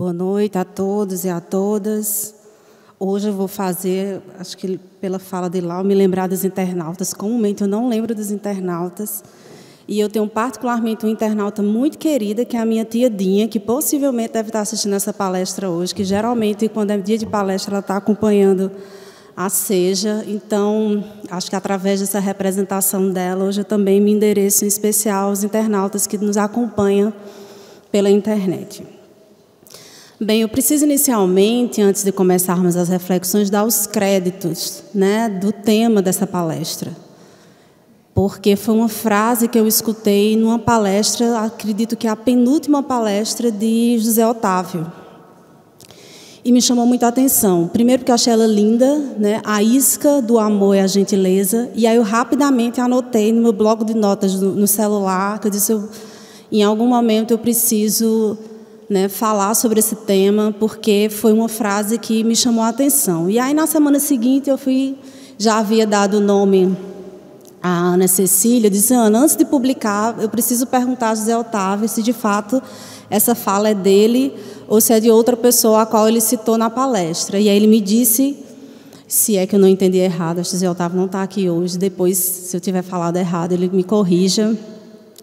Boa noite a todos e a todas. Hoje eu vou fazer, acho que pela fala de Lau, me lembrar dos internautas. Comumente eu não lembro dos internautas. E eu tenho particularmente uma internauta muito querida, que é a minha tia Dinha, que possivelmente deve estar assistindo essa palestra hoje, que geralmente, quando é dia de palestra, ela está acompanhando a Seja. Então, acho que através dessa representação dela, hoje eu também me endereço em especial aos internautas que nos acompanham pela internet. Bem, eu preciso inicialmente, antes de começarmos as reflexões, dar os créditos, do tema dessa palestra. Porque foi uma frase que eu escutei numa palestra, acredito que é a penúltima palestra de José Otávio. E me chamou muito a atenção. Primeiro porque eu achei ela linda, a isca do amor e a gentileza. E aí eu rapidamente anotei no meu bloco de notas no celular, que eu disse, em algum momento eu preciso falar sobre esse tema, porque foi uma frase que me chamou a atenção. E aí, na semana seguinte, já havia dado o nome à Ana Cecília, disse, Ana, antes de publicar, eu preciso perguntar a José Otávio se, de fato, essa fala é dele ou se é de outra pessoa a qual ele citou na palestra. E aí ele me disse, se é que eu não entendi errado, acho que José Otávio não está aqui hoje, depois, se eu tiver falado errado, ele me corrija,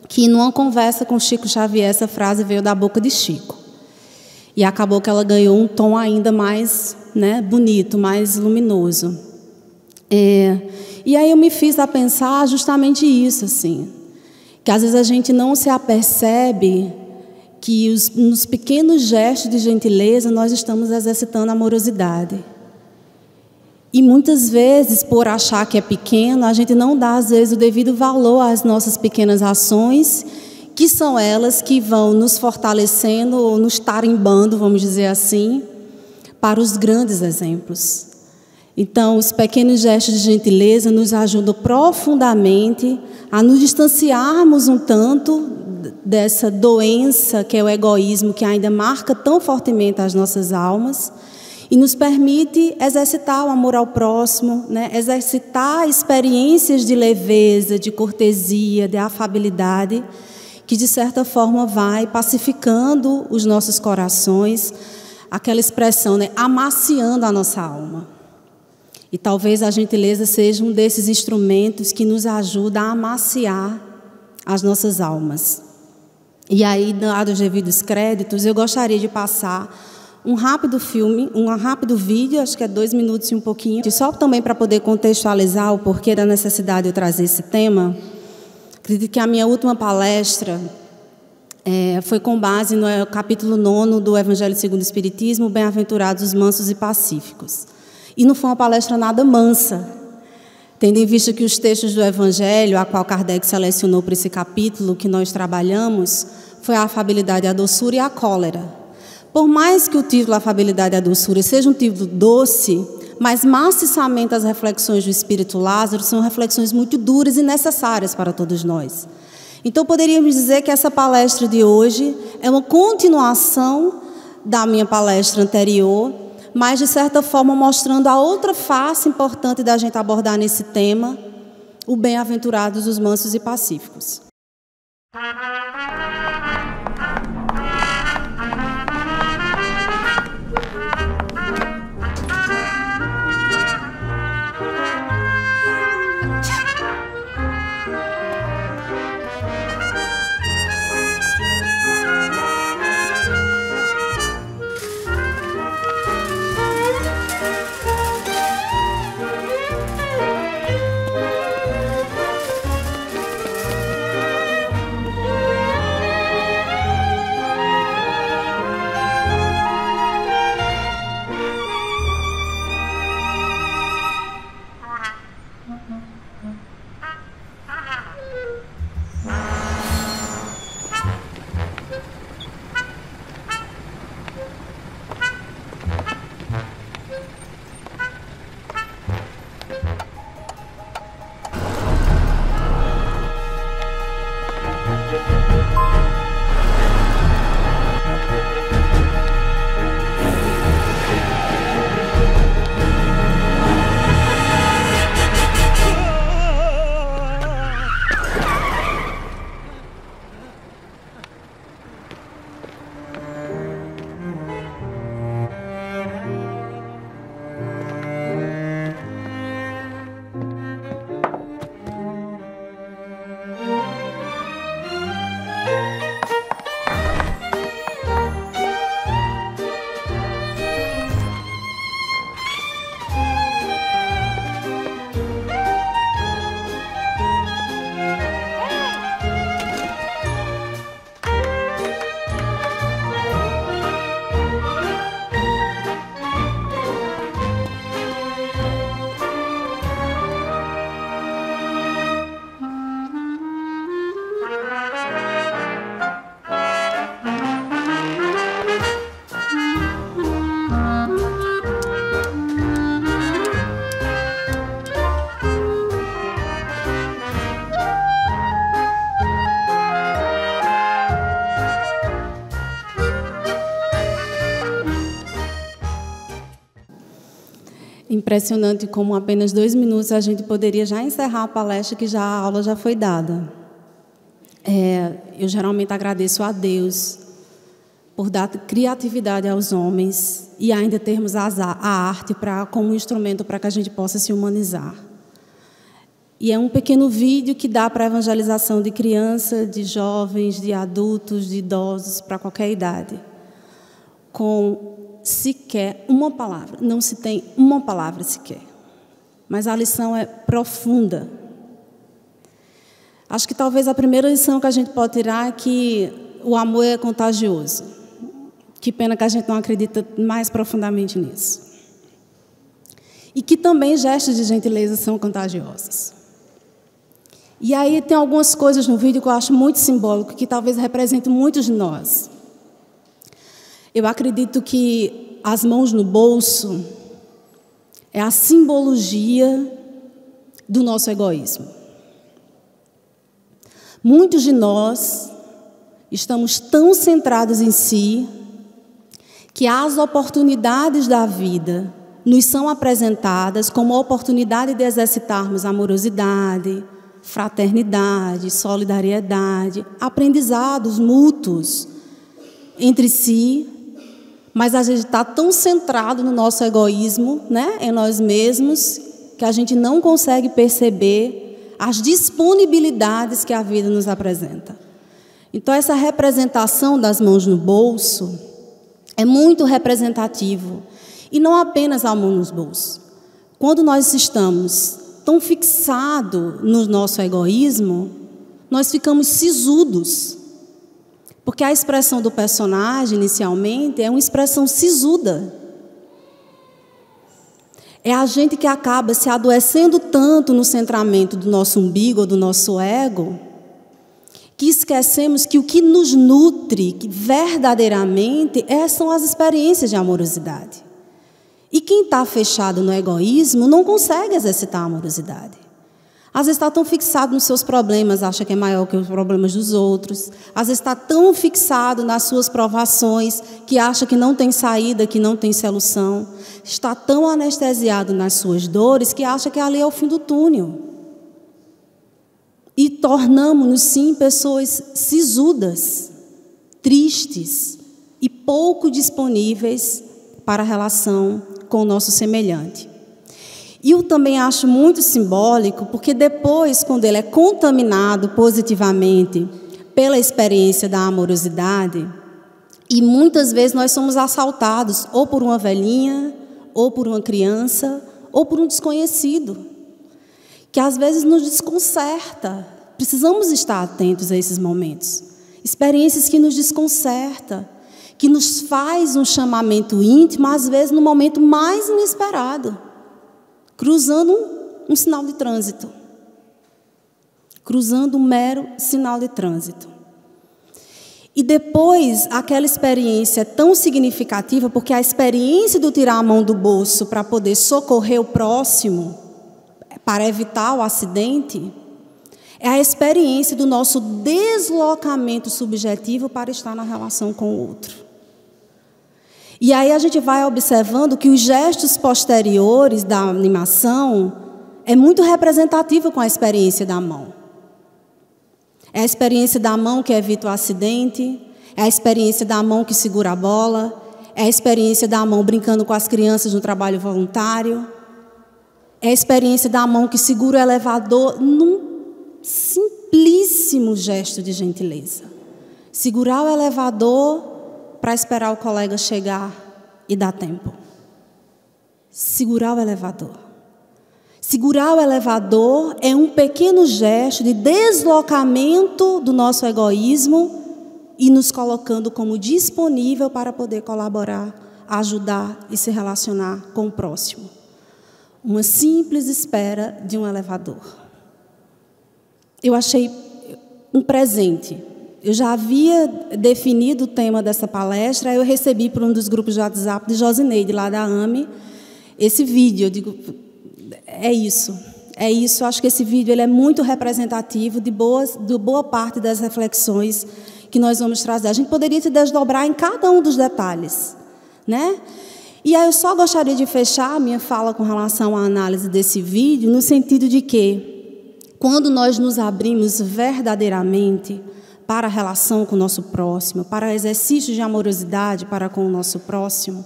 que numa conversa com Chico Xavier, essa frase veio da boca de Chico. E acabou que ela ganhou um tom ainda mais bonito, mais luminoso. E aí eu me fiz a pensar justamente isso, assim, que às vezes a gente não se apercebe que nos pequenos gestos de gentileza nós estamos exercitando a amorosidade. E muitas vezes, por achar que é pequeno, a gente não dá, às vezes, o devido valor às nossas pequenas ações, que são elas que vão nos fortalecendo ou nos tarimbando, vamos dizer assim, para os grandes exemplos. Então, os pequenos gestos de gentileza nos ajudam profundamente a nos distanciarmos um tanto dessa doença que é o egoísmo, que ainda marca tão fortemente as nossas almas, e nos permite exercitar o amor ao próximo, exercitar experiências de leveza, de cortesia, de afabilidade, que, de certa forma, vai pacificando os nossos corações, aquela expressão, amaciando a nossa alma. E talvez a gentileza seja um desses instrumentos que nos ajuda a amaciar as nossas almas. E aí, dados os devidos créditos, eu gostaria de passar um rápido vídeo, acho que é 2 minutos e um pouquinho, só também para poder contextualizar o porquê da necessidade de eu trazer esse tema. Acredito que a minha última palestra foi com base no capítulo 9 do Evangelho segundo o Espiritismo, Bem-aventurados os mansos e pacíficos. E não foi uma palestra nada mansa, tendo em vista que os textos do Evangelho, a qual Kardec selecionou para esse capítulo que nós trabalhamos, foi a afabilidade, a doçura e a cólera. Por mais que o título Afabilidade e a Doçura seja um título doce, mas maciçamente as reflexões do Espírito Lázaro são reflexões muito duras e necessárias para todos nós. Então, poderíamos dizer que essa palestra de hoje é uma continuação da minha palestra anterior, mas, de certa forma, mostrando a outra face importante da gente abordar nesse tema, o bem-aventurados, os mansos e pacíficos. Impressionante como apenas 2 minutos a gente poderia já encerrar a palestra, que a aula já foi dada. Eu geralmente agradeço a Deus por dar criatividade aos homens e ainda termos a arte como instrumento para que a gente possa se humanizar. E é um pequeno vídeo que dá para a evangelização de crianças, de jovens, de adultos, de idosos, para qualquer idade. Com sequer uma palavra, não se tem uma palavra sequer. Mas a lição é profunda. Acho que talvez a primeira lição que a gente pode tirar é que o amor é contagioso. Que pena que a gente não acredita mais profundamente nisso. E que também gestos de gentileza são contagiosos. E aí tem algumas coisas no vídeo que eu acho muito simbólico, que talvez representem muitos de nós. Eu acredito que as mãos no bolso é a simbologia do nosso egoísmo. Muitos de nós estamos tão centrados em si que as oportunidades da vida nos são apresentadas como a oportunidade de exercitarmos amorosidade, fraternidade, solidariedade, aprendizados mútuos entre si, mas a gente está tão centrado no nosso egoísmo, né, em nós mesmos, que a gente não consegue perceber as disponibilidades que a vida nos apresenta. Então, essa representação das mãos no bolso é muito representativo. E não apenas a mão nos bolsos. Quando nós estamos tão fixados no nosso egoísmo, nós ficamos sisudos. Porque a expressão do personagem, inicialmente, é uma expressão sisuda. É a gente que acaba se adoecendo tanto no centramento do nosso umbigo ou do nosso ego, que esquecemos que o que nos nutre verdadeiramente são as experiências de amorosidade. E quem está fechado no egoísmo não consegue exercitar a amorosidade. Às vezes está tão fixado nos seus problemas, acha que é maior que os problemas dos outros. Às vezes está tão fixado nas suas provações, que acha que não tem saída, que não tem solução. Está tão anestesiado nas suas dores, que acha que ali é o fim do túnel. E tornamos-nos, sim, pessoas sisudas, tristes e pouco disponíveis para a relação com o nosso semelhante. E eu também acho muito simbólico, porque depois, quando ele é contaminado positivamente pela experiência da amorosidade, e muitas vezes nós somos assaltados ou por uma velhinha, ou por uma criança, ou por um desconhecido, que às vezes nos desconcerta. Precisamos estar atentos a esses momentos. Experiências que nos desconcertam, que nos faz um chamamento íntimo, às vezes no momento mais inesperado, cruzando um sinal de trânsito, cruzando um mero sinal de trânsito. E depois, aquela experiência é tão significativa, porque a experiência do tirar a mão do bolso para poder socorrer o próximo, para evitar o acidente, é a experiência do nosso deslocamento subjetivo para estar na relação com o outro. E aí a gente vai observando que os gestos posteriores da animação é muito representativo com a experiência da mão. É a experiência da mão que evita o acidente, é a experiência da mão que segura a bola, é a experiência da mão brincando com as crianças no trabalho voluntário, é a experiência da mão que segura o elevador num simplíssimo gesto de gentileza. Segurar o elevador para esperar o colega chegar e dar tempo. Segurar o elevador. Segurar o elevador é um pequeno gesto de deslocamento do nosso egoísmo e nos colocando como disponível para poder colaborar, ajudar e se relacionar com o próximo. Uma simples espera de um elevador. Eu achei um presente. Eu já havia definido o tema dessa palestra, aí eu recebi por um dos grupos de WhatsApp de Josineide, lá da AME, esse vídeo. Eu digo, é isso. Eu acho que esse vídeo ele é muito representativo de boa parte das reflexões que nós vamos trazer. A gente poderia se desdobrar em cada um dos detalhes, né? E aí eu só gostaria de fechar a minha fala com relação à análise desse vídeo, no sentido de que, quando nós nos abrimos verdadeiramente para a relação com o nosso próximo, para o exercício de amorosidade para com o nosso próximo,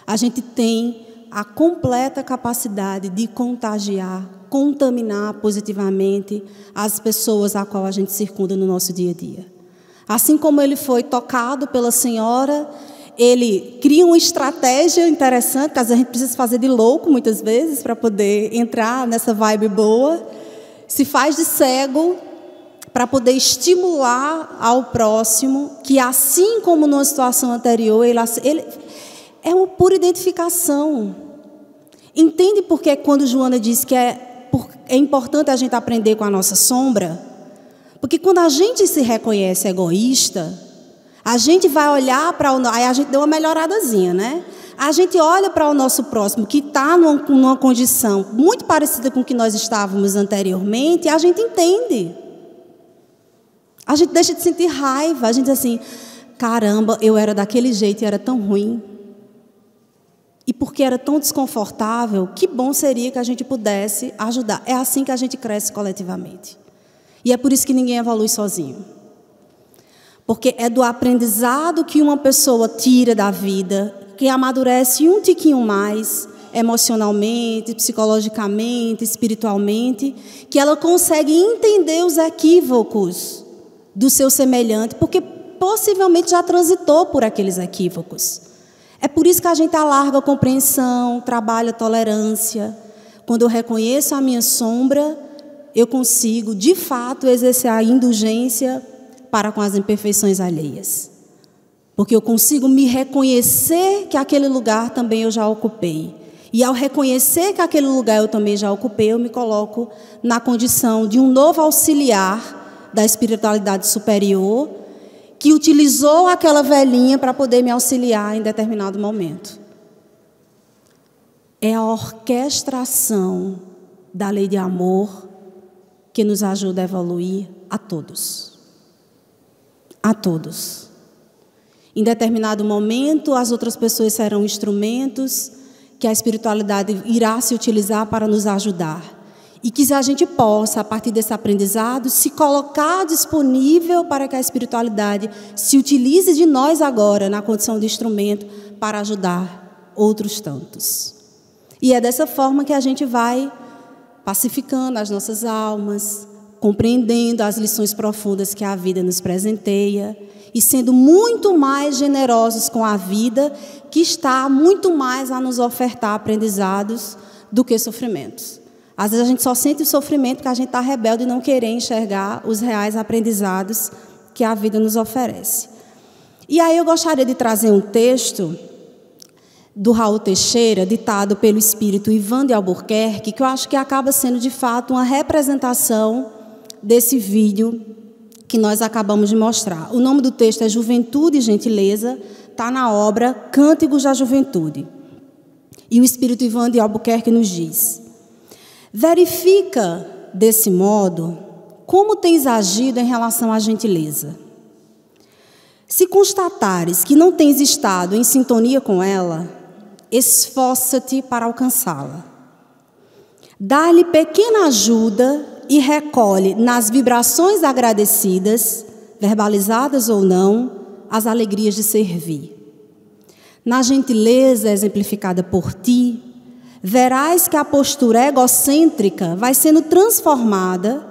a gente tem a completa capacidade de contagiar, contaminar positivamente as pessoas a qual a gente circunda no nosso dia a dia. Assim como ele foi tocado pela senhora, ele cria uma estratégia interessante, que às vezes a gente precisa fazer de louco muitas vezes para poder entrar nessa vibe boa, se faz de cego para poder estimular ao próximo, que assim como numa situação anterior, ele é uma pura identificação. Entende por que quando Joana diz que é importante a gente aprender com a nossa sombra? Porque quando a gente se reconhece egoísta, a gente vai olhar para o... Aí a gente deu uma melhoradazinha, né? A gente olha para o nosso próximo, que está numa condição muito parecida com o que nós estávamos anteriormente, e a gente entende. A gente deixa de sentir raiva. A gente diz assim, caramba, eu era daquele jeito e era tão ruim. E porque era tão desconfortável, que bom seria que a gente pudesse ajudar. É assim que a gente cresce coletivamente. E é por isso que ninguém evolui sozinho. Porque é do aprendizado que uma pessoa tira da vida, que amadurece um tiquinho mais, emocionalmente, psicologicamente, espiritualmente, que ela consegue entender os equívocos do seu semelhante, porque possivelmente já transitou por aqueles equívocos. É por isso que a gente alarga a compreensão, trabalha a tolerância. Quando eu reconheço a minha sombra, eu consigo, de fato, exercer a indulgência para com as imperfeições alheias. Porque eu consigo me reconhecer que aquele lugar também eu já ocupei. E ao reconhecer que aquele lugar eu também já ocupei, eu me coloco na condição de um novo auxiliar da espiritualidade superior, que utilizou aquela velhinha para poder me auxiliar em determinado momento. É a orquestração da lei de amor que nos ajuda a evoluir a todos. A todos. Em determinado momento, as outras pessoas serão instrumentos que a espiritualidade irá se utilizar para nos ajudar. E que a gente possa, a partir desse aprendizado, se colocar disponível para que a espiritualidade se utilize de nós agora, na condição de instrumento, para ajudar outros tantos. E é dessa forma que a gente vai pacificando as nossas almas, compreendendo as lições profundas que a vida nos presenteia e sendo muito mais generosos com a vida, que está muito mais a nos ofertar aprendizados do que sofrimentos. Às vezes a gente só sente o sofrimento porque a gente está rebelde e não querer enxergar os reais aprendizados que a vida nos oferece. E aí eu gostaria de trazer um texto do Raul Teixeira, ditado pelo espírito Ivan de Albuquerque, que eu acho que acaba sendo, de fato, uma representação desse vídeo que nós acabamos de mostrar. O nome do texto é Juventude e Gentileza, está na obra Cânticos da Juventude. E o espírito Ivan de Albuquerque nos diz: verifica, desse modo, como tens agido em relação à gentileza. Se constatares que não tens estado em sintonia com ela, esforça-te para alcançá-la. Dá-lhe pequena ajuda e recolhe nas vibrações agradecidas, verbalizadas ou não, as alegrias de servir. Na gentileza exemplificada por ti, verás que a postura egocêntrica vai sendo transformada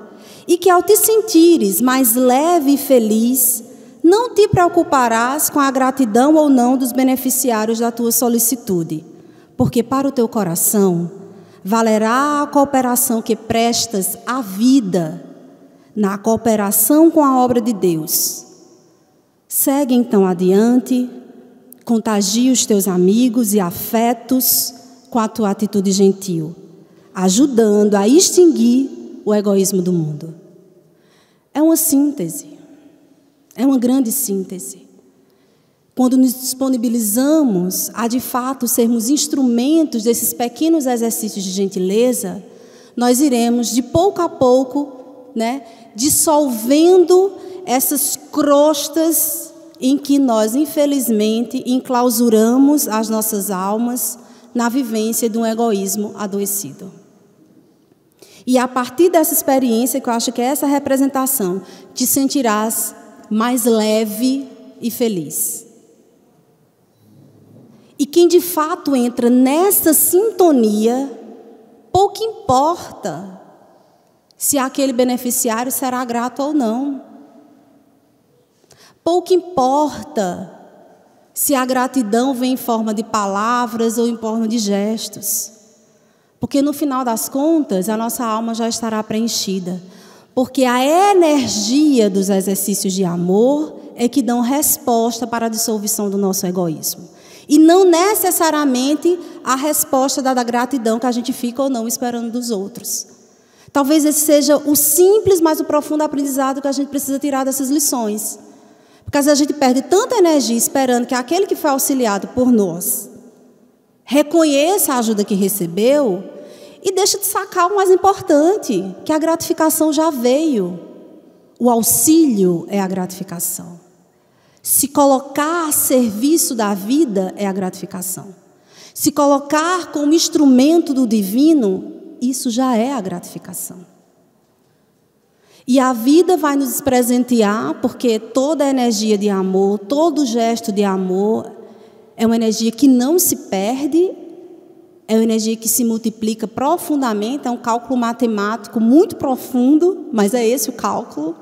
e que, ao te sentires mais leve e feliz, não te preocuparás com a gratidão ou não dos beneficiários da tua solicitude, porque para o teu coração valerá a cooperação que prestas à vida, na cooperação com a obra de Deus. Segue então adiante, contagia os teus amigos e afetos com a tua atitude gentil, ajudando a extinguir o egoísmo do mundo. É uma síntese, é uma grande síntese. Quando nos disponibilizamos a, de fato, sermos instrumentos desses pequenos exercícios de gentileza, nós iremos, de pouco a pouco, dissolvendo essas crostas em que nós, infelizmente, enclausuramos as nossas almas na vivência de um egoísmo adoecido. E a partir dessa experiência, que eu acho que é essa representação, te sentirás mais leve e feliz. E quem de fato entra nessa sintonia, pouco importa se aquele beneficiário será grato ou não. Pouco importa se a gratidão vem em forma de palavras ou em forma de gestos. Porque no final das contas, a nossa alma já estará preenchida. Porque a energia dos exercícios de amor é que dão resposta para a dissolução do nosso egoísmo. E não necessariamente a resposta da gratidão que a gente fica ou não esperando dos outros. Talvez esse seja o simples, mas o profundo aprendizado que a gente precisa tirar dessas lições. Porque às vezes a gente perde tanta energia esperando que aquele que foi auxiliado por nós reconheça a ajuda que recebeu e deixa de sacar o mais importante, que a gratificação já veio. O auxílio é a gratificação. Se colocar a serviço da vida é a gratificação. Se colocar como instrumento do divino, isso já é a gratificação. E a vida vai nos presentear, porque toda energia de amor, todo gesto de amor é uma energia que não se perde, é uma energia que se multiplica profundamente, é um cálculo matemático muito profundo, mas é esse o cálculo.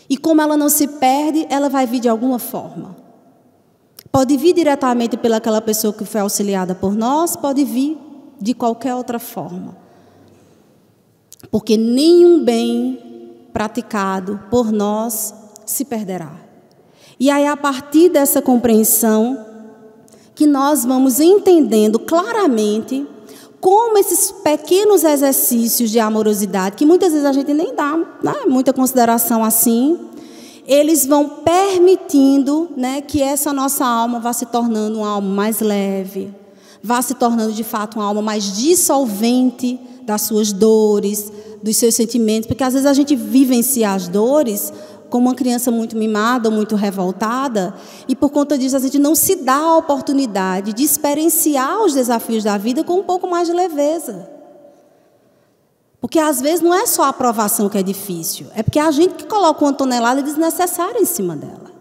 E como ela não se perde, ela vai vir de alguma forma. Pode vir diretamente pelaquela pessoa que foi auxiliada por nós, pode vir de qualquer outra forma. Porque nenhum bem praticado por nós se perderá. E aí, a partir dessa compreensão, que nós vamos entendendo claramente como esses pequenos exercícios de amorosidade, que muitas vezes a gente nem dá muita consideração assim, eles vão permitindo, que essa nossa alma vá se tornando uma alma mais leve, vá se tornando de fato uma alma mais dissolvente das suas dores, dos seus sentimentos, porque às vezes a gente vivencia as dores como uma criança muito mimada, muito revoltada, e por conta disso a gente não se dá a oportunidade de experienciar os desafios da vida com um pouco mais de leveza. Porque às vezes não é só a aprovação que é difícil, é porque a gente que coloca uma tonelada desnecessária em cima dela.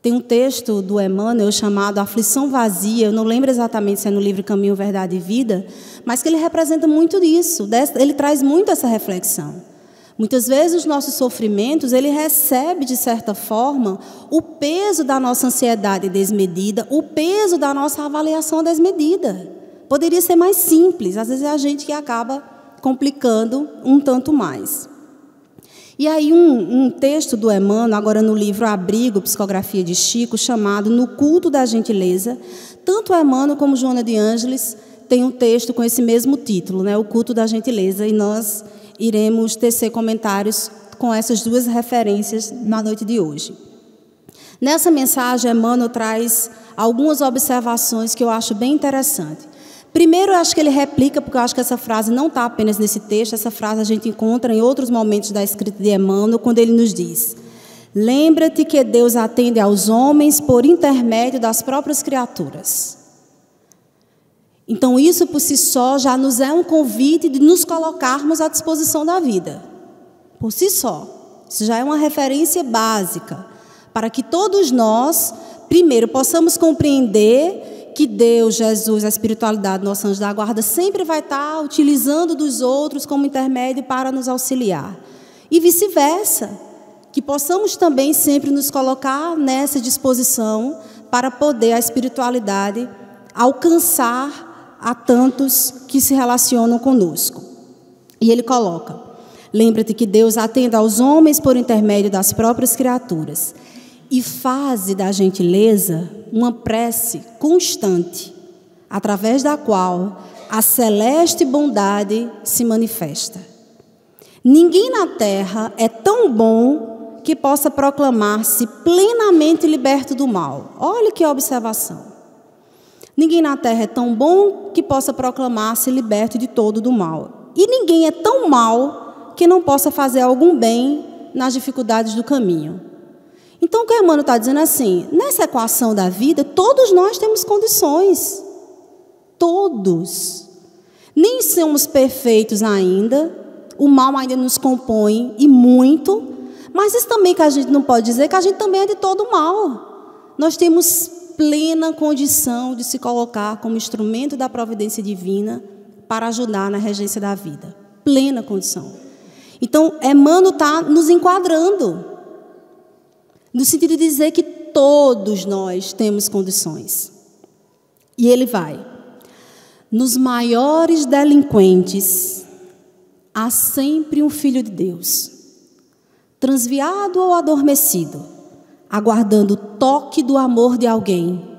Tem um texto do Emmanuel chamado Aflição Vazia, eu não lembro exatamente se é no livro Caminho, Verdade e Vida, mas que ele representa muito isso, ele traz muito essa reflexão. Muitas vezes os nossos sofrimentos, ele recebe, de certa forma, o peso da nossa ansiedade desmedida, o peso da nossa avaliação desmedida. Poderia ser mais simples, às vezes é a gente que acaba complicando um tanto mais. E aí um texto do Emmanuel, agora no livro Abrigo, Psicografia de Chico, chamado No Culto da Gentileza, tanto Emmanuel como Joana de Ângeles têm um texto com esse mesmo título, O Culto da Gentileza, e nós iremos tecer comentários com essas duas referências na noite de hoje. Nessa mensagem, Emmanuel traz algumas observações que eu acho bem interessantes. Primeiro, eu acho que ele replica, porque eu acho que essa frase não está apenas nesse texto, essa frase a gente encontra em outros momentos da escrita de Emmanuel, quando ele nos diz: lembra-te que Deus atende aos homens por intermédio das próprias criaturas. Então, isso por si só já nos é um convite de nos colocarmos à disposição da vida. Por si só. Isso já é uma referência básica para que todos nós, primeiro, possamos compreender que Deus, Jesus, a espiritualidade, nosso anjo da guarda, sempre vai estar utilizando dos outros como intermédio para nos auxiliar. E vice-versa. Que possamos também sempre nos colocar nessa disposição para poder a espiritualidade alcançar a tantos que se relacionam conosco. E ele coloca: lembra-te que Deus atende aos homens por intermédio das próprias criaturas e faze da gentileza uma prece constante, através da qual a celeste bondade se manifesta. Ninguém na terra é tão bom que possa proclamar-se plenamente liberto do mal. Olha que observação. Ninguém na terra é tão bom que possa proclamar-se liberto de todo do mal. E ninguém é tão mau que não possa fazer algum bem nas dificuldades do caminho. Então, o que o Emmanuel está dizendo assim, nessa equação da vida, todos nós temos condições. Todos. Nem somos perfeitos ainda, o mal ainda nos compõe, e muito, mas isso também que a gente não pode dizer que a gente também é de todo mal. Nós temos plena condição de se colocar como instrumento da providência divina para ajudar na regência da vida. Plena condição. Então, Emmanuel está nos enquadrando, no sentido de dizer que todos nós temos condições. E ele vai. Nos maiores delinquentes, há sempre um filho de Deus, transviado ou adormecido, aguardando o toque do amor de alguém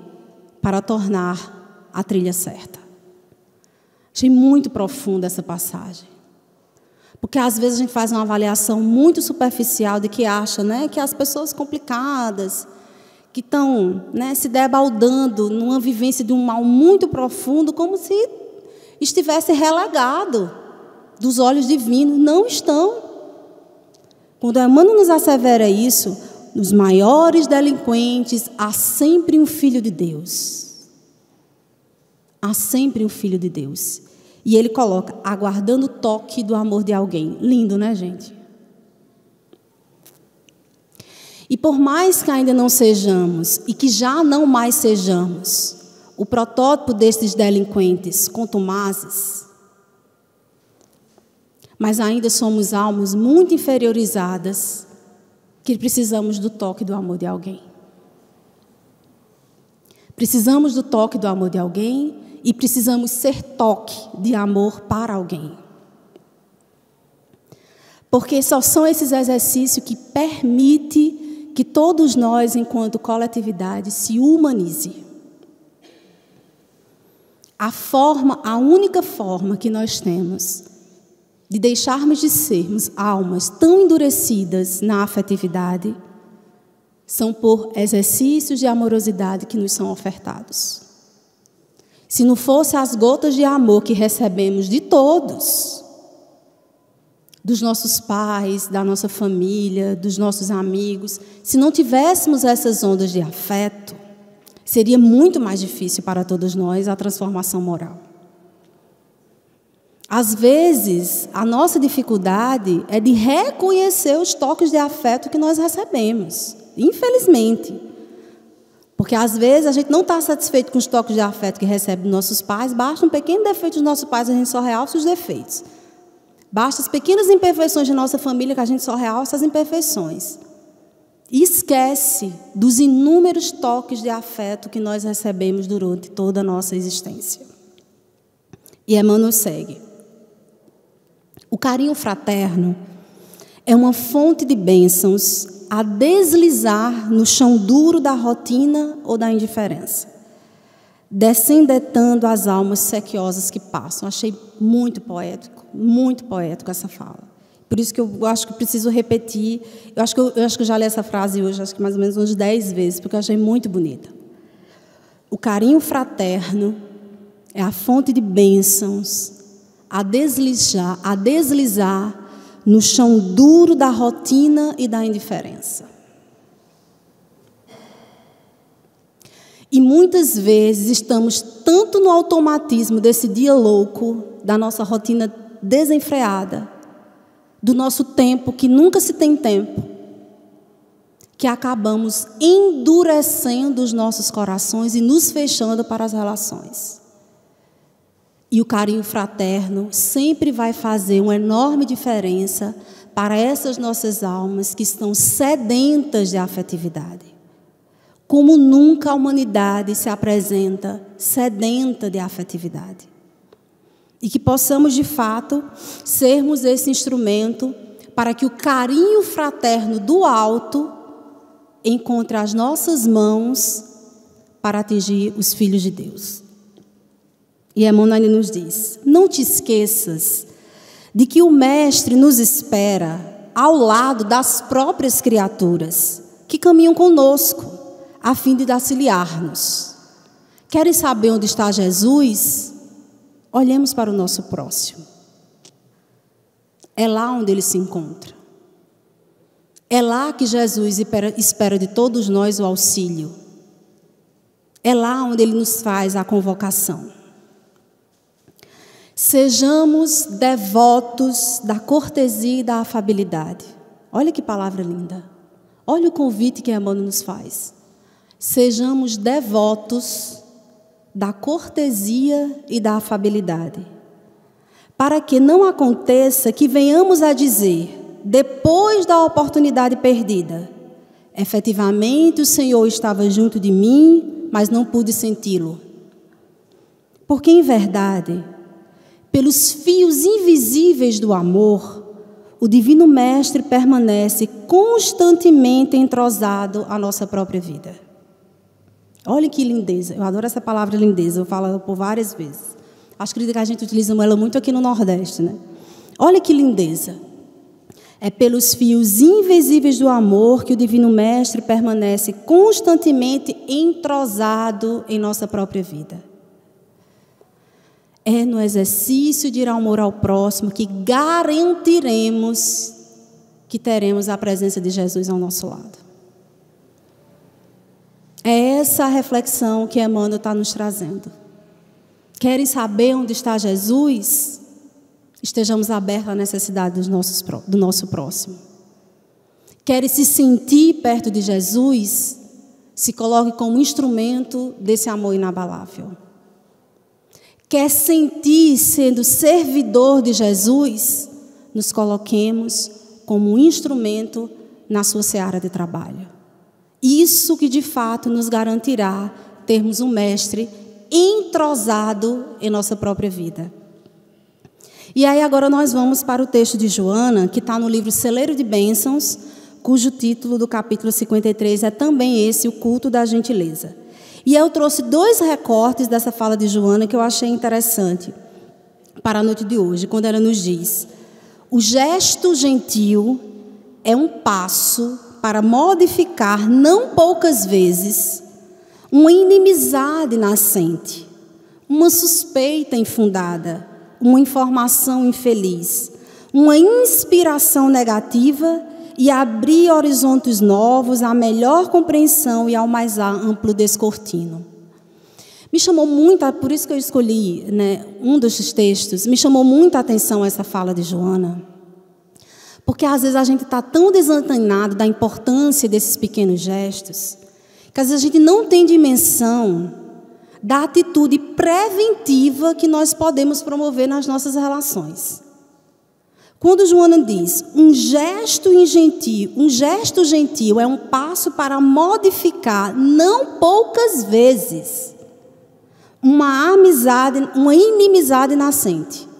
para tornar a trilha certa. Achei muito profunda essa passagem. Porque às vezes a gente faz uma avaliação muito superficial de que acha, né, que as pessoas complicadas, que estão, né, se debaldando numa vivência de um mal muito profundo, como se estivesse relegado dos olhos divinos. Não estão. Quando Emmanuel nos assevera isso, nos maiores delinquentes há sempre um filho de Deus. Há sempre um filho de Deus. E ele coloca, aguardando o toque do amor de alguém. Lindo, né, gente? E por mais que ainda não sejamos, e que já não mais sejamos, o protótipo destes delinquentes contumazes, mas ainda somos almas muito inferiorizadas, que precisamos do toque do amor de alguém. Precisamos do toque do amor de alguém e precisamos ser toque de amor para alguém. Porque só são esses exercícios que permitem que todos nós, enquanto coletividade, se humanize. A única forma que nós temos de deixarmos de sermos almas tão endurecidas na afetividade são por exercícios de amorosidade que nos são ofertados. Se não fosse as gotas de amor que recebemos de todos, dos nossos pais, da nossa família, dos nossos amigos, se não tivéssemos essas ondas de afeto, seria muito mais difícil para todos nós a transformação moral. Às vezes, a nossa dificuldade é de reconhecer os toques de afeto que nós recebemos, infelizmente. Porque, às vezes, a gente não está satisfeito com os toques de afeto que recebe dos nossos pais, basta um pequeno defeito dos nossos pais, a gente só realça os defeitos. Basta as pequenas imperfeições de nossa família, que a gente só realça as imperfeições. E esquece dos inúmeros toques de afeto que nós recebemos durante toda a nossa existência. E Emmanuel segue. O carinho fraterno é uma fonte de bênçãos a deslizar no chão duro da rotina ou da indiferença, descendetando as almas sequiosas que passam. Achei muito poético essa fala. Por isso que eu acho que preciso repetir. Eu acho que eu já li essa frase hoje, acho que mais ou menos umas 10 vezes, porque eu achei muito bonita. O carinho fraterno é a fonte de bênçãos a deslizar no chão duro da rotina e da indiferença. E muitas vezes estamos tanto no automatismo desse dia louco, da nossa rotina desenfreada, do nosso tempo que nunca se tem tempo, que acabamos endurecendo os nossos corações e nos fechando para as relações. E o carinho fraterno sempre vai fazer uma enorme diferença para essas nossas almas que estão sedentas de afetividade. Como nunca a humanidade se apresenta sedenta de afetividade. E que possamos, de fato, sermos esse instrumento para que o carinho fraterno do alto encontre as nossas mãos para atingir os filhos de Deus. E Emmanuel nos diz, não te esqueças de que o Mestre nos espera ao lado das próprias criaturas que caminham conosco, a fim de auxiliar-nos. Querem saber onde está Jesus? Olhemos para o nosso próximo. É lá onde ele se encontra. É lá que Jesus espera de todos nós o auxílio. É lá onde Ele nos faz a convocação. Sejamos devotos da cortesia e da afabilidade. Olha que palavra linda. Olha o convite que Emmanuel nos faz. Sejamos devotos da cortesia e da afabilidade. Para que não aconteça que venhamos a dizer, depois da oportunidade perdida, efetivamente o Senhor estava junto de mim, mas não pude senti-lo. Porque, em verdade, pelos fios invisíveis do amor, o Divino Mestre permanece constantemente entrosado à nossa própria vida. Olha que lindeza. Eu adoro essa palavra lindeza, eu falo ela por várias vezes. Acho que a gente utiliza ela muito aqui no Nordeste, né? Olha que lindeza. É pelos fios invisíveis do amor que o Divino Mestre permanece constantemente entrosado em nossa própria vida. É no exercício de amor ao próximo que garantiremos que teremos a presença de Jesus ao nosso lado. É essa a reflexão que Emmanuel está nos trazendo. Querem saber onde está Jesus? Estejamos abertos à necessidade do nosso próximo. Querem se sentir perto de Jesus? Se coloque como instrumento desse amor inabalável. Quer sentir sendo servidor de Jesus? Nos coloquemos como um instrumento na sua seara de trabalho. Isso que de fato nos garantirá termos um mestre entrosado em nossa própria vida. E aí agora nós vamos para o texto de Joana, que está no livro Celeiro de Bênçãos, cujo título do capítulo 53 é também esse, o culto da gentileza. E eu trouxe 2 recortes dessa fala de Joana que eu achei interessante para a noite de hoje, quando ela nos diz: o gesto gentil é um passo para modificar, não poucas vezes, uma inimizade nascente, uma suspeita infundada, uma informação infeliz, uma inspiração negativa e abrir horizontes novos à melhor compreensão e ao mais amplo descortino. Me chamou muito, por isso que eu escolhi, um desses textos, me chamou muita atenção essa fala de Joana. Porque às vezes a gente está tão desantenado da importância desses pequenos gestos, que às vezes a gente não tem dimensão da atitude preventiva que nós podemos promover nas nossas relações. Quando Joana diz, um gesto gentil é um passo para modificar, não poucas vezes, uma inimizade nascente.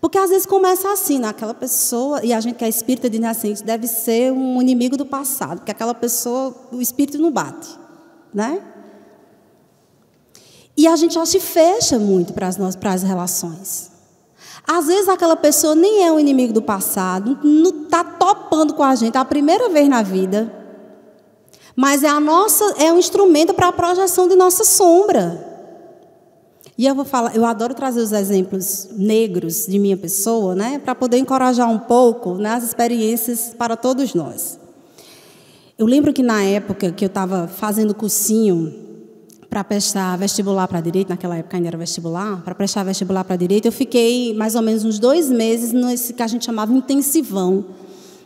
Porque às vezes começa assim, naquela pessoa, e a gente que é espírita de nascente deve ser um inimigo do passado, porque aquela pessoa, o espírito não bate, né? E a gente já se fecha muito para as relações. Às vezes aquela pessoa nem é um inimigo do passado, não está topando com a gente, é a primeira vez na vida, mas é um instrumento para a projeção de nossa sombra. E eu vou falar, eu adoro trazer os exemplos negros de minha pessoa, para poder encorajar um pouco nas experiências para todos nós. Eu lembro que na época que eu estava fazendo cursinho para prestar vestibular para direito, naquela época ainda era vestibular, para prestar vestibular para direito, eu fiquei mais ou menos uns 2 meses nesse que a gente chamava intensivão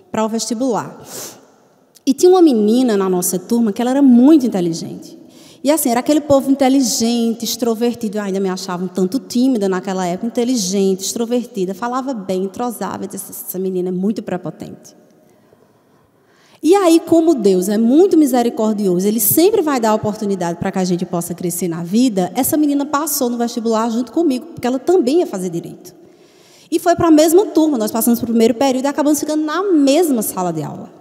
para o vestibular. E tinha uma menina na nossa turma que ela era muito inteligente. E assim, era aquele povo inteligente, extrovertido. Eu ainda me achava um tanto tímida naquela época, inteligente, extrovertida, falava bem, entrosava. Eu disse, essa menina é muito prepotente. E aí, como Deus é muito misericordioso, Ele sempre vai dar oportunidade para que a gente possa crescer na vida, essa menina passou no vestibular junto comigo, porque ela também ia fazer direito. E foi para a mesma turma, nós passamos para o primeiro período e acabamos ficando na mesma sala de aula.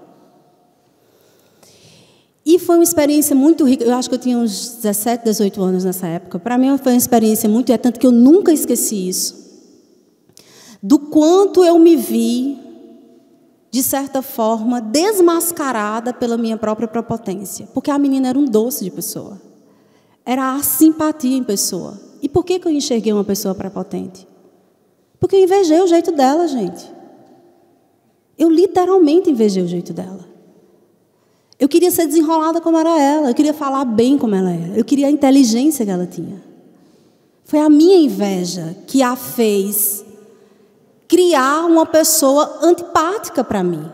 E foi uma experiência muito rica. Eu acho que eu tinha uns 17, 18 anos nessa época. Para mim foi uma experiência muito... É tanto que eu nunca esqueci isso. Do quanto eu me vi, de certa forma, desmascarada pela minha própria prepotência. Porque a menina era um doce de pessoa. Era a simpatia em pessoa. E por que eu enxerguei uma pessoa prepotente? Porque eu invejei o jeito dela, gente. Eu literalmente invejei o jeito dela. Eu queria ser desenrolada como era ela. Eu queria falar bem como ela era. Eu queria a inteligência que ela tinha. Foi a minha inveja que a fez criar uma pessoa antipática para mim.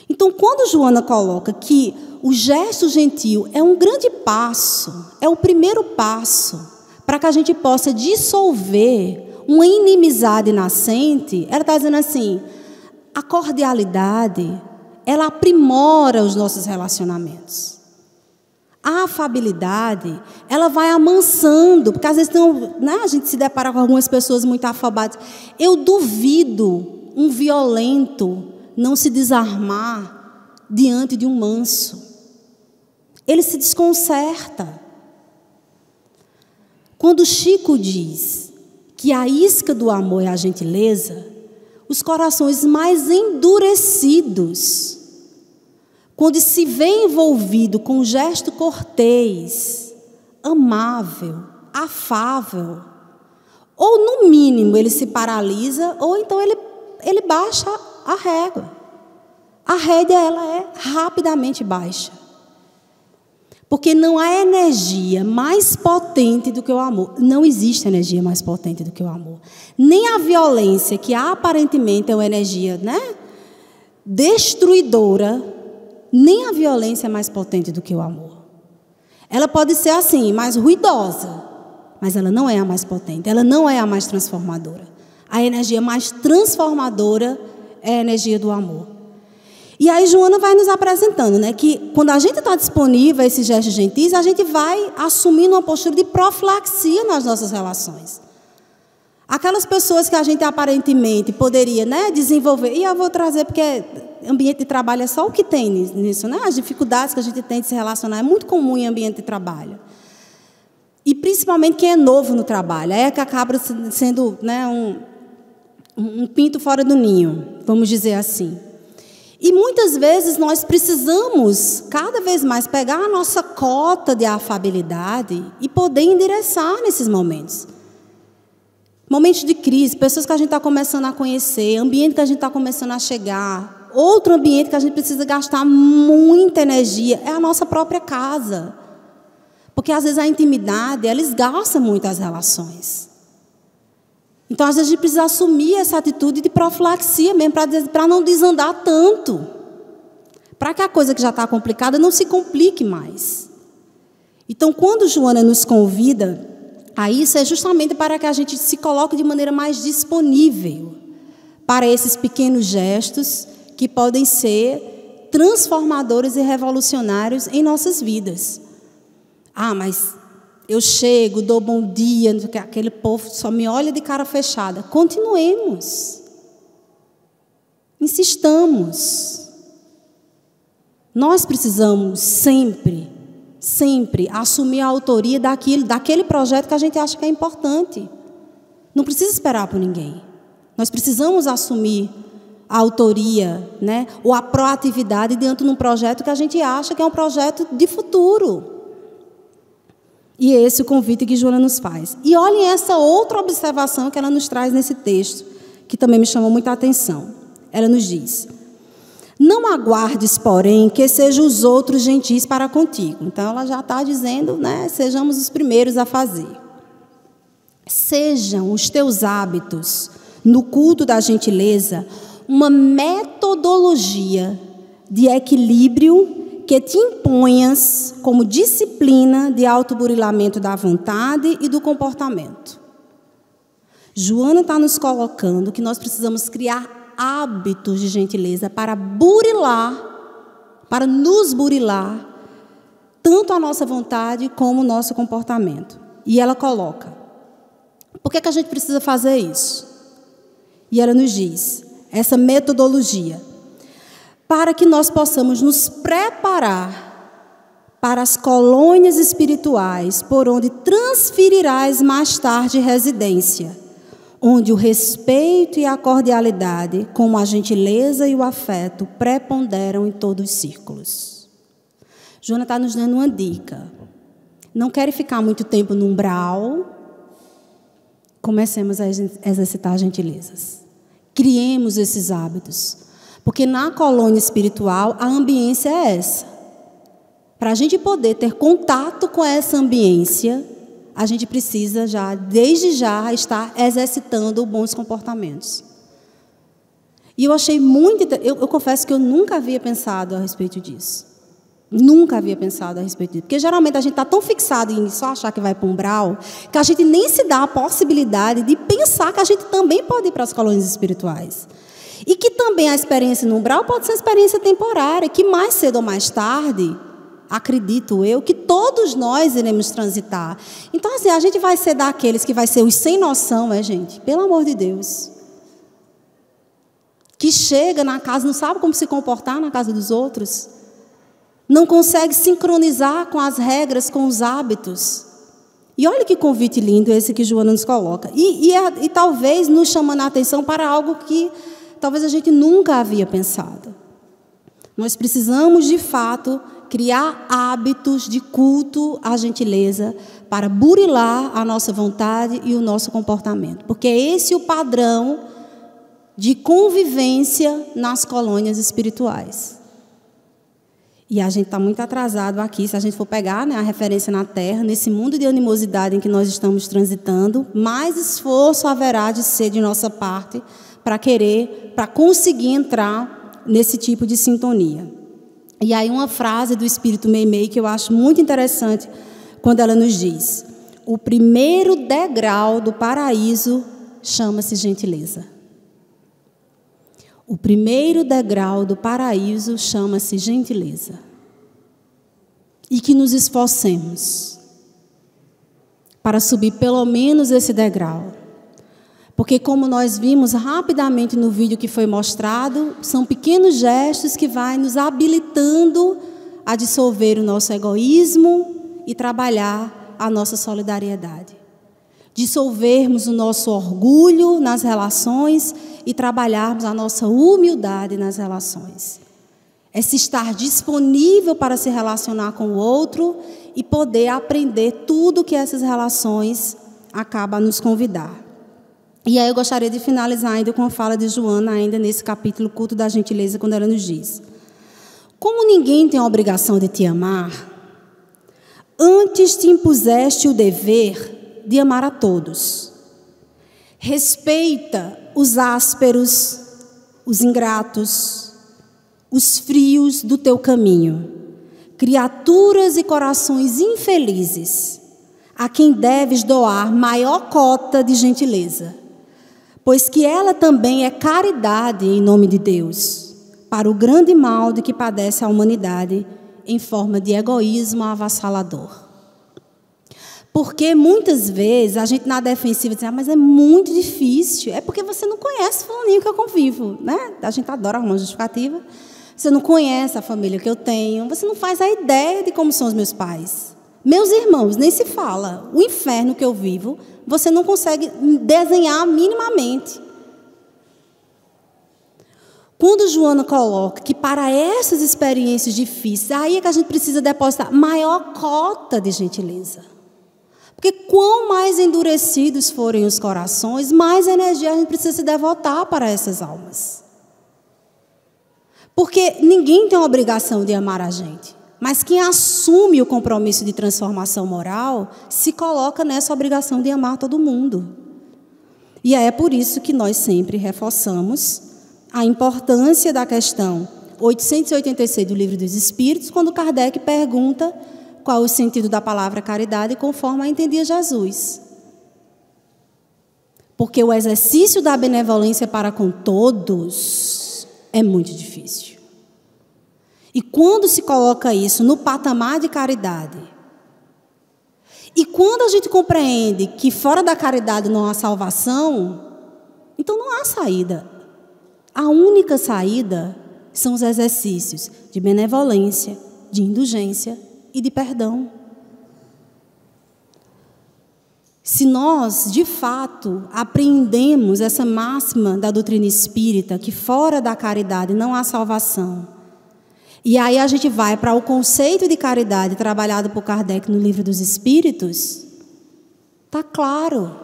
Então, quando Joana coloca que o gesto gentil é um grande passo, é o primeiro passo para que a gente possa dissolver uma inimizade nascente, ela está dizendo assim, a cordialidade, ela aprimora os nossos relacionamentos. A afabilidade, ela vai amansando, porque às vezes a gente se depara com algumas pessoas muito afabadas. Eu duvido um violento não se desarmar diante de um manso. Ele se desconcerta. Quando Chico diz que a isca do amor é a gentileza, os corações mais endurecidos, quando se vê envolvido com um gesto cortês, amável, afável, ou no mínimo ele se paralisa, ou então ele baixa a régua. A rédea, ela é rapidamente baixa. Porque não há energia mais potente do que o amor. Não existe energia mais potente do que o amor. Nem a violência, que aparentemente é uma energia, destruidora, nem a violência é mais potente do que o amor. Ela pode ser assim, mais ruidosa, mas ela não é a mais potente, ela não é a mais transformadora. A energia mais transformadora é a energia do amor. E aí Joana vai nos apresentando, que quando a gente está disponível a esses gestos gentis, a gente vai assumindo uma postura de profilaxia nas nossas relações. Aquelas pessoas que a gente aparentemente poderia desenvolver, e eu vou trazer porque ambiente de trabalho é só o que tem nisso, as dificuldades que a gente tem de se relacionar, é muito comum em ambiente de trabalho. E principalmente quem é novo no trabalho, é que acaba sendo um pinto fora do ninho, vamos dizer assim. E muitas vezes nós precisamos, cada vez mais, pegar a nossa cota de afabilidade e poder endereçar nesses momentos. Momentos de crise, pessoas que a gente está começando a conhecer, ambiente que a gente está começando a chegar. Outro ambiente que a gente precisa gastar muita energia é a nossa própria casa. Porque às vezes a intimidade, ela esgarça muito as relações. Então, às vezes, a gente precisa assumir essa atitude de profilaxia mesmo, para não desandar tanto. Para que a coisa que já está complicada não se complique mais. Então, quando Joana nos convida a isso, é justamente para que a gente se coloque de maneira mais disponível para esses pequenos gestos que podem ser transformadores e revolucionários em nossas vidas. Mas eu chego, dou bom dia, aquele povo só me olha de cara fechada. Continuemos. Insistamos. Nós precisamos sempre assumir a autoria daquele projeto que a gente acha que é importante. Não precisa esperar por ninguém. Nós precisamos assumir a autoria, ou a proatividade diante de um projeto que a gente acha que é um projeto de futuro. E esse é o convite que Joana nos faz. E olhem essa outra observação que ela nos traz nesse texto, que também me chamou muita atenção. Ela nos diz: não aguardes, porém, que sejam os outros gentis para contigo. Então, ela já está dizendo, sejamos os primeiros a fazer. Sejam os teus hábitos no culto da gentileza uma metodologia de equilíbrio que te imponhas como disciplina de autoburilamento da vontade e do comportamento. Joana está nos colocando que nós precisamos criar hábitos de gentileza para nos burilar, tanto a nossa vontade como o nosso comportamento. E ela coloca: por que a gente precisa fazer isso? E ela nos diz, essa metodologia, para que nós possamos nos preparar para as colônias espirituais, por onde transferirás mais tarde residência, onde o respeito e a cordialidade, como a gentileza e o afeto, preponderam em todos os círculos. Joana está nos dando uma dica. Não quer ficar muito tempo no umbral? Comecemos a exercitar gentilezas. Criemos esses hábitos. Porque na colônia espiritual, a ambiência é essa. Para a gente poder ter contato com essa ambiência, a gente precisa desde já, estar exercitando bons comportamentos. E eu achei eu confesso que eu nunca havia pensado a respeito disso. Nunca havia pensado a respeito disso. Porque geralmente a gente está tão fixado em só achar que vai para um umbral, que a gente nem se dá a possibilidade de pensar que a gente também pode ir para as colônias espirituais. E que também a experiência no umbral pode ser uma experiência temporária, que mais cedo ou mais tarde, acredito eu, que todos nós iremos transitar. Então, assim, a gente vai ser daqueles que vai ser os sem noção, gente? Pelo amor de Deus. Que chega na casa, não sabe como se comportar na casa dos outros. Não consegue sincronizar com as regras, com os hábitos. E olha que convite lindo esse que Joana nos coloca. E talvez nos chamando a atenção para algo que talvez a gente nunca havia pensado. Nós precisamos, de fato, criar hábitos de culto à gentileza para burilar a nossa vontade e o nosso comportamento. Porque é esse o padrão de convivência nas colônias espirituais. E a gente está muito atrasado aqui, se a gente for pegar, a referência na Terra, nesse mundo de animosidade em que nós estamos transitando, mais esforço haverá de ser de nossa parte para conseguir entrar nesse tipo de sintonia. E aí uma frase do Espírito Meimei que eu acho muito interessante, quando ela nos diz: o primeiro degrau do paraíso chama-se gentileza. O primeiro degrau do paraíso chama-se gentileza. E que nos esforcemos para subir pelo menos esse degrau. Porque, como nós vimos rapidamente no vídeo que foi mostrado, são pequenos gestos que vão nos habilitando a dissolver o nosso egoísmo e trabalhar a nossa solidariedade. Dissolvermos o nosso orgulho nas relações e trabalharmos a nossa humildade nas relações. É se estar disponível para se relacionar com o outro e poder aprender tudo que essas relações acabam a nos convidar. E aí eu gostaria de finalizar ainda com a fala de Joana, ainda nesse capítulo Culto da Gentileza, quando ela nos diz: como ninguém tem a obrigação de te amar, antes te impuseste o dever de amar a todos. Respeita os ásperos, os ingratos, os frios do teu caminho, criaturas e corações infelizes, a quem deves doar maior cota de gentileza, pois que ela também é caridade em nome de Deus, para o grande mal de que padece a humanidade em forma de egoísmo avassalador. Porque muitas vezes a gente na defensiva diz: mas é muito difícil. É porque você não conhece o fulaninho que eu convivo, né? A gente adora arrumar justificativa. Você não conhece a família que eu tenho. Você não faz a ideia de como são os meus pais. Meus irmãos, nem se fala. O inferno que eu vivo, você não consegue desenhar minimamente. Quando Joana coloca que para essas experiências difíceis, aí é que a gente precisa depositar maior cota de gentileza. Porque quanto mais endurecidos forem os corações, mais energia a gente precisa se devotar para essas almas. Porque ninguém tem a obrigação de amar a gente. Mas quem assume o compromisso de transformação moral, se coloca nessa obrigação de amar todo mundo. E é por isso que nós sempre reforçamos a importância da questão 886 do Livro dos Espíritos, quando Kardec pergunta qual o sentido da palavra caridade, conforme a entendia Jesus. Porque o exercício da benevolência para com todos é muito difícil. E quando se coloca isso no patamar de caridade, e quando a gente compreende que fora da caridade não há salvação, então não há saída. A única saída são os exercícios de benevolência, de indulgência e de perdão. Se nós, de fato, apreendemos essa máxima da doutrina espírita, que fora da caridade não há salvação, e aí a gente vai para o conceito de caridade trabalhado por Kardec no Livro dos Espíritos, está claro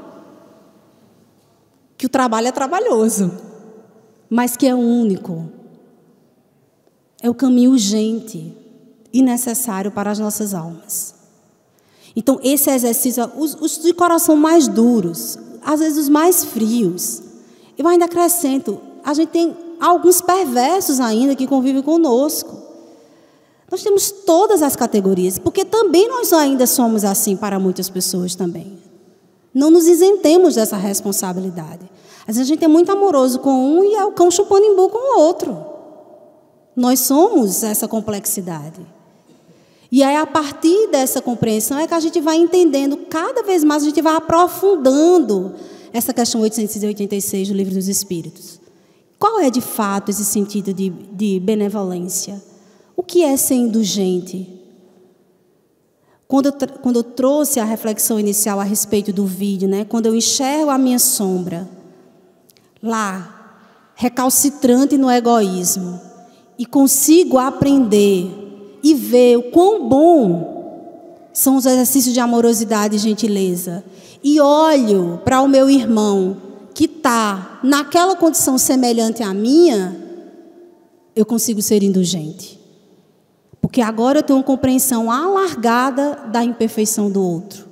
que o trabalho é trabalhoso, mas que é único, É o caminho urgente e necessário para as nossas almas. Então, esse exercício, os de coração mais duros, às vezes os mais frios, eu ainda acrescento, a gente tem alguns perversos ainda que convivem conosco. Nós temos todas as categorias, porque também nós ainda somos assim para muitas pessoas também. Não nos isentemos dessa responsabilidade. Às vezes a gente é muito amoroso com um e é o cão chupando imbu com o outro. Nós somos essa complexidade. E aí, a partir dessa compreensão, é que a gente vai entendendo, cada vez mais a gente vai aprofundando essa questão 886 do Livro dos Espíritos. Qual é, de fato, esse sentido de benevolência? O que é ser indulgente? Quando eu trouxe a reflexão inicial a respeito do vídeo, né, quando eu enxergo a minha sombra, lá, recalcitrante no egoísmo, e consigo aprender e ver o quão bom são os exercícios de amorosidade e gentileza, e olho para o meu irmão que está naquela condição semelhante à minha, eu consigo ser indulgente. Porque agora eu tenho uma compreensão alargada da imperfeição do outro.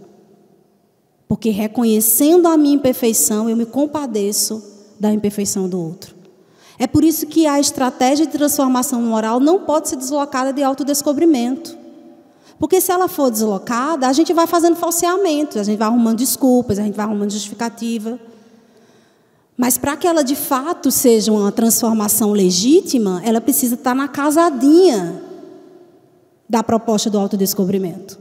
Porque reconhecendo a minha imperfeição, eu me compadeço da imperfeição do outro. É por isso que a estratégia de transformação moral não pode ser deslocada de autodescobrimento. Porque se ela for deslocada, a gente vai fazendo falseamentos, a gente vai arrumando desculpas, a gente vai arrumando justificativa. Mas para que ela de fato seja uma transformação legítima, ela precisa estar na casadinha da proposta do autodescobrimento.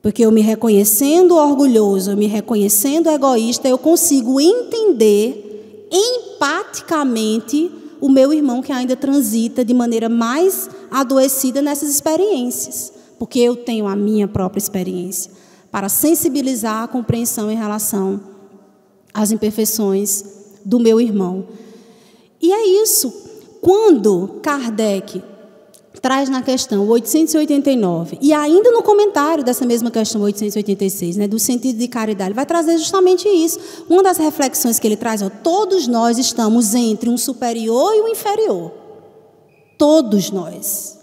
Porque eu me reconhecendo orgulhoso, eu me reconhecendo egoísta, eu consigo entender empaticamente o meu irmão que ainda transita de maneira mais adoecida nessas experiências. Porque eu tenho a minha própria experiência para sensibilizar a compreensão em relação às imperfeições do meu irmão. E é isso. Quando Kardec traz na questão 889, e ainda no comentário dessa mesma questão 886, né, do sentido de caridade, ele vai trazer justamente isso. Uma das reflexões que ele traz, todos nós estamos entre um superior e um inferior. Todos nós.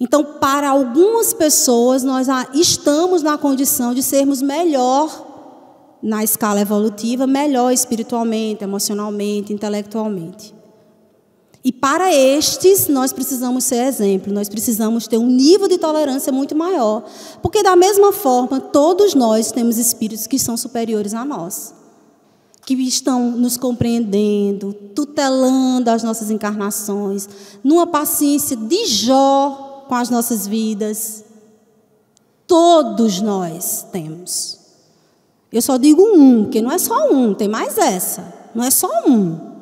Então, para algumas pessoas, nós estamos na condição de sermos melhor na escala evolutiva, melhor espiritualmente, emocionalmente, intelectualmente. E para estes, nós precisamos ser exemplo, nós precisamos ter um nível de tolerância muito maior. Porque, da mesma forma, todos nós temos espíritos que são superiores a nós, que estão nos compreendendo, tutelando as nossas encarnações, numa paciência de Jó com as nossas vidas. Todos nós temos. Eu só digo um, porque não é só um, tem mais essa. Não é só um.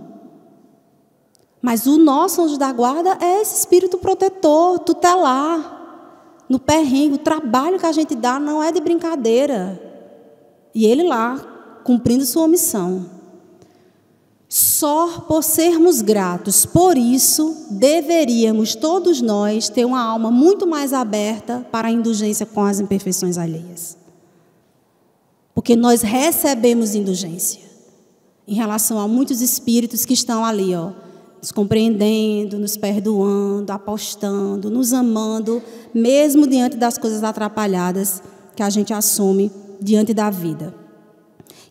Mas o nosso anjo da guarda é esse espírito protetor, tutelar, no perrengue. O trabalho que a gente dá não é de brincadeira. E ele lá, cumprindo sua missão. Só por sermos gratos, por isso, deveríamos todos nós ter uma alma muito mais aberta para a indulgência com as imperfeições alheias. Porque nós recebemos indulgência em relação a muitos espíritos que estão ali, nos compreendendo, nos perdoando, apostando, nos amando, mesmo diante das coisas atrapalhadas que a gente assume diante da vida.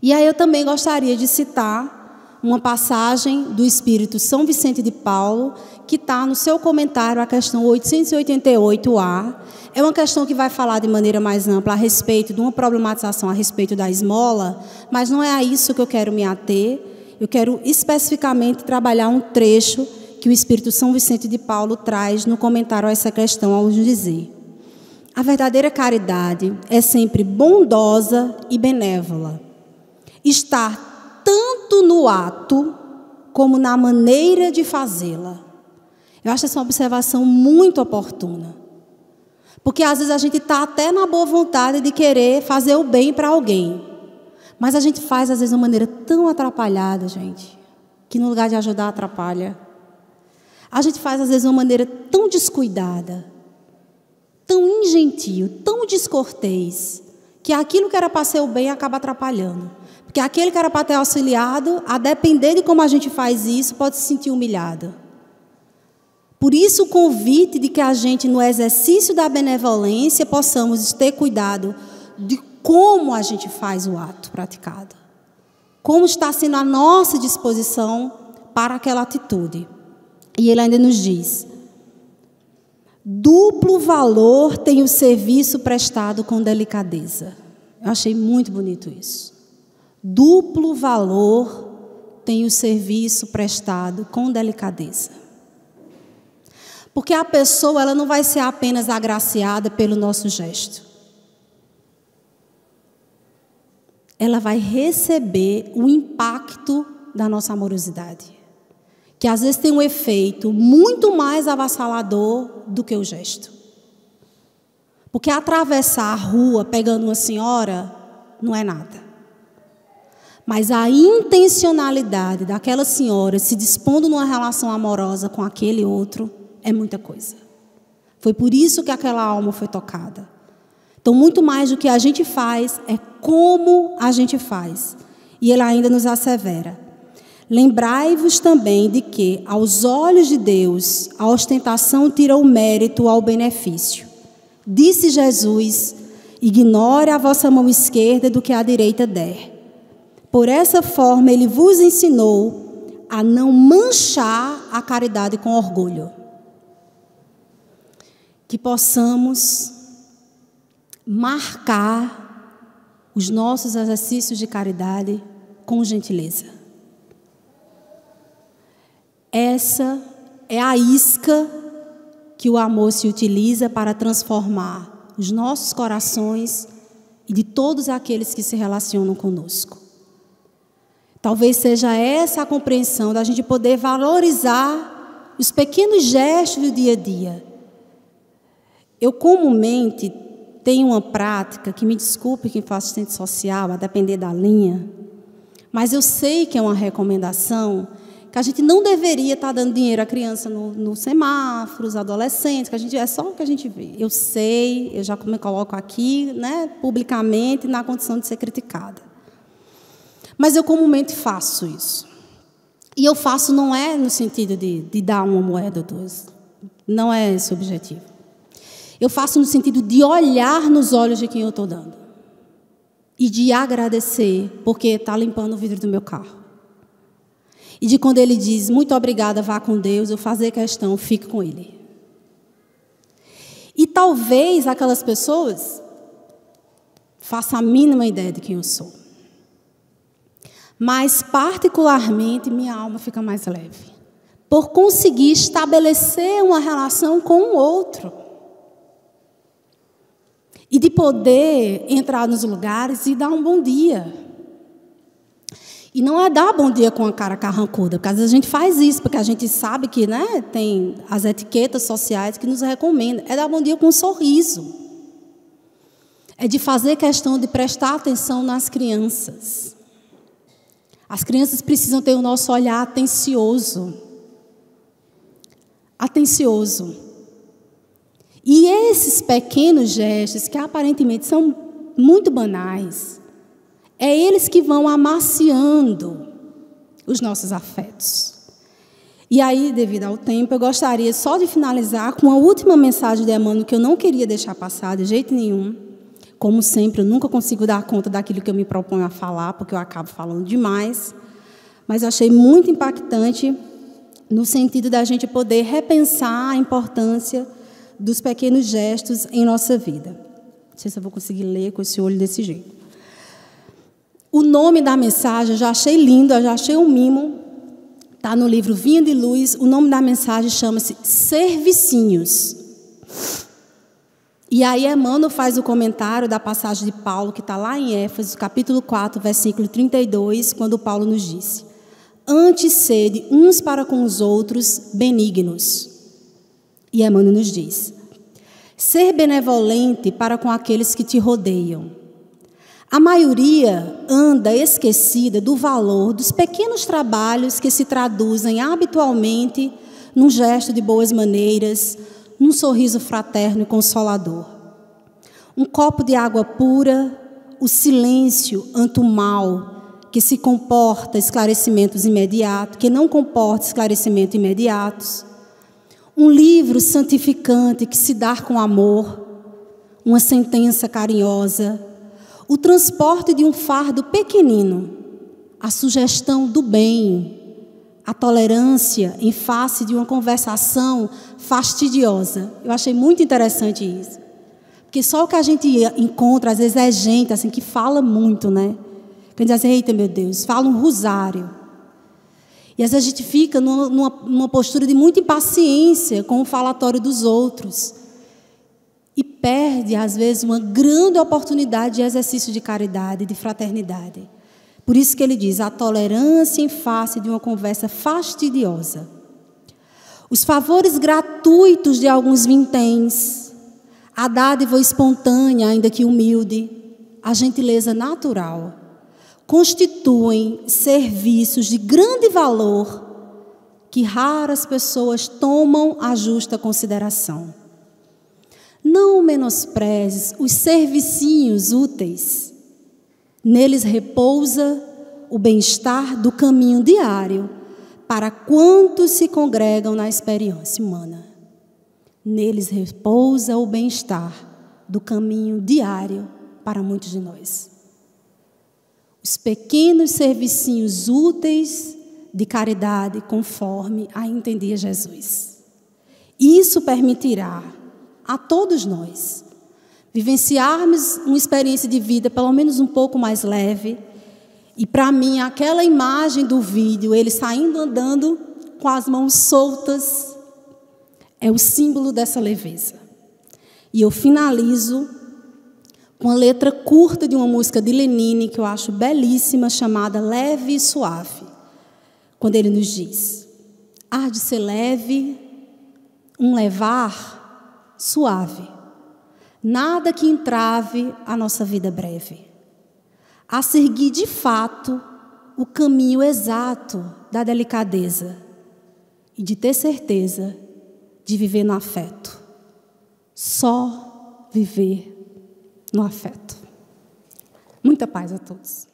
E aí eu também gostaria de citar uma passagem do Espírito São Vicente de Paulo, que está no seu comentário, a questão 888A. É uma questão que vai falar de maneira mais ampla a respeito de uma problematização a respeito da esmola, mas não é a isso que eu quero me ater. Eu quero especificamente trabalhar um trecho que o Espírito São Vicente de Paulo traz no comentário a essa questão, ao dizer: a verdadeira caridade é sempre bondosa e benévola. Estar tanto no ato como na maneira de fazê-la. Eu acho essa uma observação muito oportuna. Porque às vezes a gente está até na boa vontade de querer fazer o bem para alguém. Mas a gente faz às vezes de uma maneira tão atrapalhada, gente, que no lugar de ajudar, atrapalha. A gente faz às vezes de uma maneira tão descuidada, tão ingentil, tão descortês, que aquilo que era para ser o bem acaba atrapalhando. Porque aquele que era para ter auxiliado, a depender de como a gente faz isso, pode se sentir humilhado. Por isso o convite de que a gente, no exercício da benevolência, possamos ter cuidado de como a gente faz o ato praticado. Como está sendo a nossa disposição para aquela atitude. E ele ainda nos diz: duplo valor tem o serviço prestado com delicadeza. Eu achei muito bonito isso. Duplo valor tem o serviço prestado com delicadeza. Porque a pessoa, ela não vai ser apenas agraciada pelo nosso gesto. Ela vai receber o impacto da nossa amorosidade, que às vezes tem um efeito muito mais avassalador do que o gesto. Porque atravessar a rua pegando uma senhora não é nada. Mas a intencionalidade daquela senhora se dispondo numa relação amorosa com aquele outro é muita coisa. Foi por isso que aquela alma foi tocada. Então, muito mais do que a gente faz, é como a gente faz. E ele ainda nos assevera: lembrai-vos também de que, aos olhos de Deus, a ostentação tira o mérito ao benefício. Disse Jesus: ignore a vossa mão esquerda do que a direita der. Por essa forma, ele vos ensinou a não manchar a caridade com orgulho. Que possamos marcar os nossos exercícios de caridade com gentileza. Essa é a isca que o amor se utiliza para transformar os nossos corações e de todos aqueles que se relacionam conosco. Talvez seja essa a compreensão da gente poder valorizar os pequenos gestos do dia a dia. Eu comumente tenho uma prática, que me desculpe quem faz assistente social, a depender da linha, mas eu sei que é uma recomendação, que a gente não deveria estar dando dinheiro à criança no semáforo, os adolescentes, que a gente, é só o que a gente vê. Eu sei, eu já me coloco aqui, né, publicamente, na condição de ser criticada. Mas eu comumente faço isso. E eu faço não é no sentido de dar uma moeda ou duas. Não é esse o objetivo. Eu faço no sentido de olhar nos olhos de quem eu estou dando. E de agradecer, porque está limpando o vidro do meu carro. E de quando ele diz, muito obrigada, vá com Deus, eu fazer questão, fique com ele. E talvez aquelas pessoas façam a mínima ideia de quem eu sou. Mas, particularmente, minha alma fica mais leve. Por conseguir estabelecer uma relação com o outro. E de poder entrar nos lugares e dar um bom dia. E não é dar bom dia com a cara carrancuda, porque às vezes a gente faz isso, porque a gente sabe que, né, tem as etiquetas sociais que nos recomendam. É dar bom dia com um sorriso. É de fazer questão de prestar atenção nas crianças. As crianças precisam ter o nosso olhar atencioso. Atencioso. E esses pequenos gestos, que aparentemente são muito banais, é eles que vão amaciando os nossos afetos. E aí, devido ao tempo, eu gostaria só de finalizar com a última mensagem de Emmanuel, que eu não queria deixar passar de jeito nenhum. Como sempre, eu nunca consigo dar conta daquilo que eu me proponho a falar, porque eu acabo falando demais. Mas eu achei muito impactante no sentido da gente poder repensar a importância dos pequenos gestos em nossa vida. Não sei se eu vou conseguir ler com esse olho desse jeito. O nome da mensagem eu já achei lindo, eu já achei um mimo. Está no livro Vinha de Luz. O nome da mensagem chama-se Servicinhos. E aí Emmanuel faz o comentário da passagem de Paulo, que está lá em Éfeso, capítulo 4, versículo 32, quando Paulo nos disse: antes sede uns para com os outros benignos. E Emmanuel nos diz: ser benevolente para com aqueles que te rodeiam. A maioria anda esquecida do valor dos pequenos trabalhos que se traduzem habitualmente num gesto de boas maneiras, num sorriso fraterno e consolador. Um copo de água pura, o silêncio ante o mal, que se comporta esclarecimentos imediatos, que não comporta esclarecimentos imediatos. Um livro santificante que se dá com amor, uma sentença carinhosa, o transporte de um fardo pequenino, a sugestão do bem, a tolerância em face de uma conversação fastidiosa. Eu achei muito interessante isso. Porque só o que a gente encontra, às vezes, é gente assim, que fala muito, né? Que diz assim, eita, meu Deus, fala um rosário. E às vezes a gente fica numa postura de muita impaciência com o falatório dos outros. E perde, às vezes, uma grande oportunidade de exercício de caridade, de fraternidade. Por isso que ele diz, a tolerância em face de uma conversa fastidiosa. Os favores gratuitos de alguns vinténs, a dádiva espontânea, ainda que humilde, a gentileza natural, constituem serviços de grande valor que raras pessoas tomam a justa consideração. Não menosprezes os servicinhos úteis. Neles repousa o bem-estar do caminho diário para quantos se congregam na experiência humana. Neles repousa o bem-estar do caminho diário para muitos de nós. Os pequenos servicinhos úteis de caridade conforme a entendia Jesus. Isso permitirá a todos nós vivenciarmos uma experiência de vida pelo menos um pouco mais leve. E para mim, aquela imagem do vídeo, ele saindo andando com as mãos soltas, é o símbolo dessa leveza. E eu finalizo com a letra curta de uma música de Lenine, que eu acho belíssima, chamada Leve e Suave. Quando ele nos diz, há de ser leve, um levar suave. Nada que entrave a nossa vida breve. A seguir, de fato, o caminho exato da delicadeza e de ter certeza de viver no afeto. Só viver no afeto. Muita paz a todos.